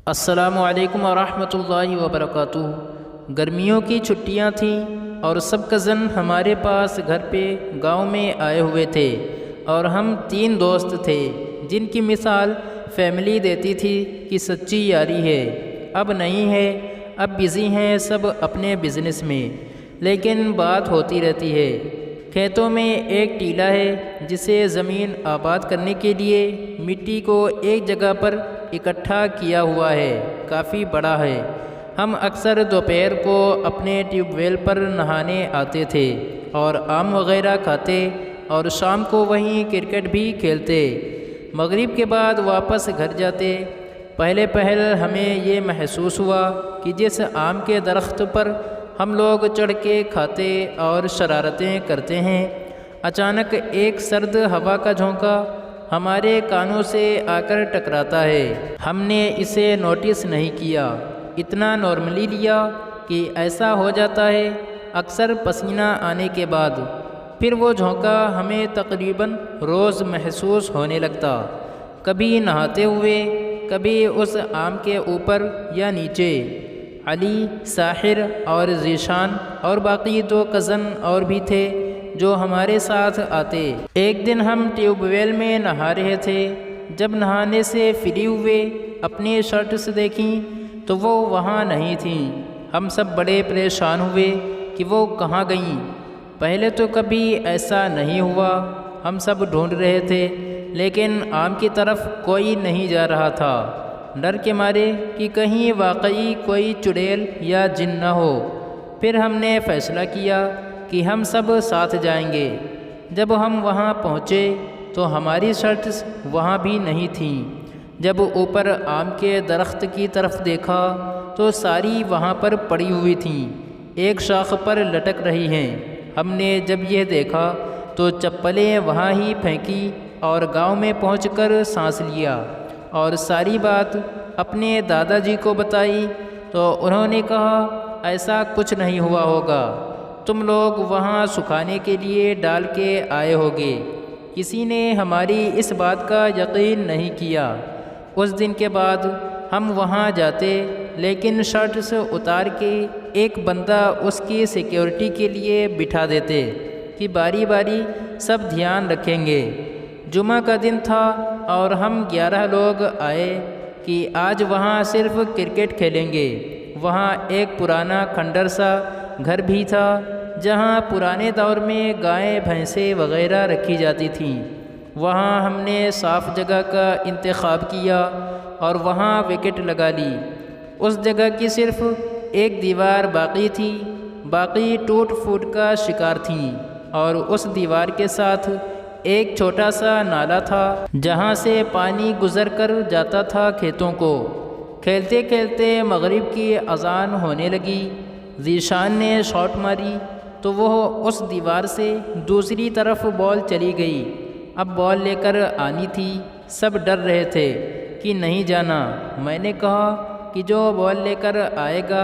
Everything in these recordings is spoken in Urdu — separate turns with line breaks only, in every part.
السلام علیکم ورحمۃ اللہ وبرکاتہ۔ گرمیوں کی چھٹیاں تھیں اور سب کزن ہمارے پاس گھر پہ گاؤں میں آئے ہوئے تھے اور ہم 3 دوست تھے جن کی مثال فیملی دیتی تھی کہ سچی یاری ہے۔ اب نہیں ہے، اب بزی ہیں سب اپنے بزنس میں، لیکن بات ہوتی رہتی ہے۔ کھیتوں میں ایک ٹیلا ہے جسے زمین آباد کرنے کے لیے مٹی کو ایک جگہ پر اکٹھا کیا ہوا ہے، کافی بڑا ہے۔ ہم اکثر دوپہر کو اپنے ٹیوب ویل پر نہانے آتے تھے اور آم وغیرہ کھاتے اور شام کو وہیں کرکٹ بھی کھیلتے۔ مغرب کے بعد واپس گھر جاتے۔ پہلے ہمیں یہ محسوس ہوا کہ جس آم کے درخت پر ہم لوگ چڑھ کے کھاتے اور شرارتیں کرتے ہیں، اچانک ایک سرد ہوا کا جھونکا ہمارے کانوں سے آ کر ٹکراتا ہے۔ ہم نے اسے نوٹس نہیں کیا، اتنا نارملی لیا کہ ایسا ہو جاتا ہے اکثر پسینہ آنے کے بعد۔ پھر وہ جھونکا ہمیں تقریباً روز محسوس ہونے لگتا، کبھی نہاتے ہوئے، کبھی اس آم کے اوپر یا نیچے۔ علی، ساحر اور ذیشان اور باقی 2 کزن اور بھی تھے جو ہمارے ساتھ آتے۔ ایک دن ہم ٹیوب ویل میں نہا رہے تھے، جب نہانے سے فری ہوئے اپنی شرٹس دیکھیں تو وہ وہاں نہیں تھیں۔ ہم سب بڑے پریشان ہوئے کہ وہ کہاں گئیں۔ پہلے تو کبھی ایسا نہیں ہوا، ہم سب ڈھونڈ رہے تھے لیکن آم کی طرف کوئی نہیں جا رہا تھا، ڈر کے مارے کہ کہیں واقعی کوئی چڑیل یا جن نہ ہو۔ پھر ہم نے فیصلہ کیا کہ ہم سب ساتھ جائیں گے۔ جب ہم وہاں پہنچے تو ہماری شرٹس وہاں بھی نہیں تھیں۔ جب اوپر آم کے درخت کی طرف دیکھا تو ساری وہاں پر پڑی ہوئی تھیں، ایک شاخ پر لٹک رہی ہیں۔ ہم نے جب یہ دیکھا تو چپلیں وہاں ہی پھینکی اور گاؤں میں پہنچ کر سانس لیا اور ساری بات اپنے دادا جی کو بتائی تو انہوں نے کہا ایسا کچھ نہیں ہوا ہوگا، تم لوگ وہاں سکھانے کے لیے ڈال کے آئے ہوگے۔ کسی نے ہماری اس بات کا یقین نہیں کیا۔ اس دن کے بعد ہم وہاں جاتے لیکن شرٹس اتار کے ایک بندہ اس کی سیکیورٹی کے لیے بٹھا دیتے کہ باری باری سب دھیان رکھیں گے۔ جمعہ کا دن تھا اور ہم 11 لوگ آئے کہ آج وہاں صرف کرکٹ کھیلیں گے۔ وہاں ایک پرانا کھنڈر سا گھر بھی تھا جہاں پرانے دور میں گائیں بھینسیں وغیرہ رکھی جاتی تھیں۔ وہاں ہم نے صاف جگہ کا انتخاب کیا اور وہاں وکٹ لگا لی۔ اس جگہ کی صرف ایک دیوار باقی تھی، باقی ٹوٹ پھوٹ کا شکار تھیں اور اس دیوار کے ساتھ ایک چھوٹا سا نالا تھا جہاں سے پانی گزر کر جاتا تھا کھیتوں کو۔ کھیلتے کھیلتے مغرب کی اذان ہونے لگی۔ ذیشان نے شاٹ ماری تو وہ اس دیوار سے دوسری طرف بال چلی گئی۔ اب بال لے کر آنی تھی، سب ڈر رہے تھے کہ نہیں جانا۔ میں نے کہا کہ جو بال لے کر آئے گا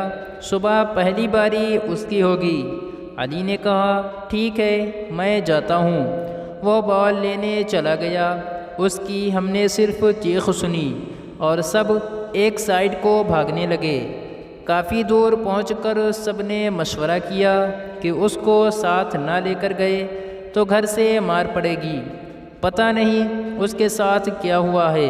صبح پہلی باری اس کی ہوگی۔ علی نے کہا ٹھیک ہے میں جاتا ہوں۔ وہ بال لینے چلا گیا، اس کی ہم نے صرف چیخ سنی اور سب ایک سائیڈ کو بھاگنے لگے۔ کافی دور پہنچ کر سب نے مشورہ کیا کہ اس کو ساتھ نہ لے کر گئے تو گھر سے مار پڑے گی، پتہ نہیں اس کے ساتھ کیا ہوا ہے،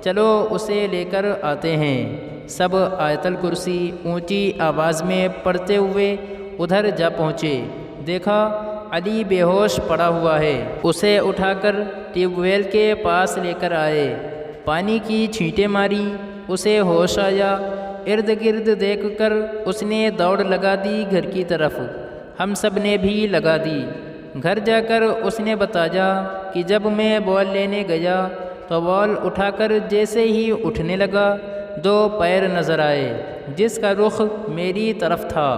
چلو اسے لے کر آتے ہیں۔ سب آیت الکرسی اونچی آواز میں پڑھتے ہوئے ادھر جا پہنچے۔ دیکھا علی بے ہوش پڑا ہوا ہے۔ اسے اٹھا کر ٹیوب ویل کے پاس لے کر آئے، پانی کی چھینٹیں ماری، اسے ہوش آیا۔ ارد گرد دیکھ کر اس نے دوڑ لگا دی گھر کی طرف، ہم سب نے بھی لگا دی۔ گھر جا کر اس نے بتایا کہ جب میں بال لینے گیا تو بال اٹھا کر جیسے ہی اٹھنے لگا 2 پیر نظر آئے جس کا رخ میری طرف تھا،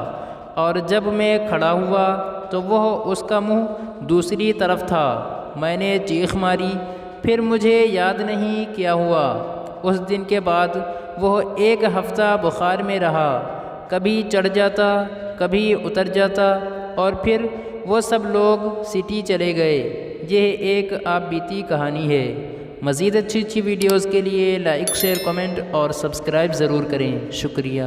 اور جب میں کھڑا ہوا تو وہ اس کا منہ دوسری طرف تھا۔ میں نے چیخ ماری، پھر مجھے یاد نہیں کیا ہوا۔ اس دن کے بعد وہ 1 ہفتہ بخار میں رہا، کبھی چڑھ جاتا کبھی اتر جاتا اور پھر وہ سب لوگ سٹی چلے گئے۔ یہ ایک آپ بیتی کہانی ہے۔ مزید اچھی ویڈیوز کے لیے لائک شیئر کمنٹ اور سبسکرائب ضرور کریں۔ شکریہ۔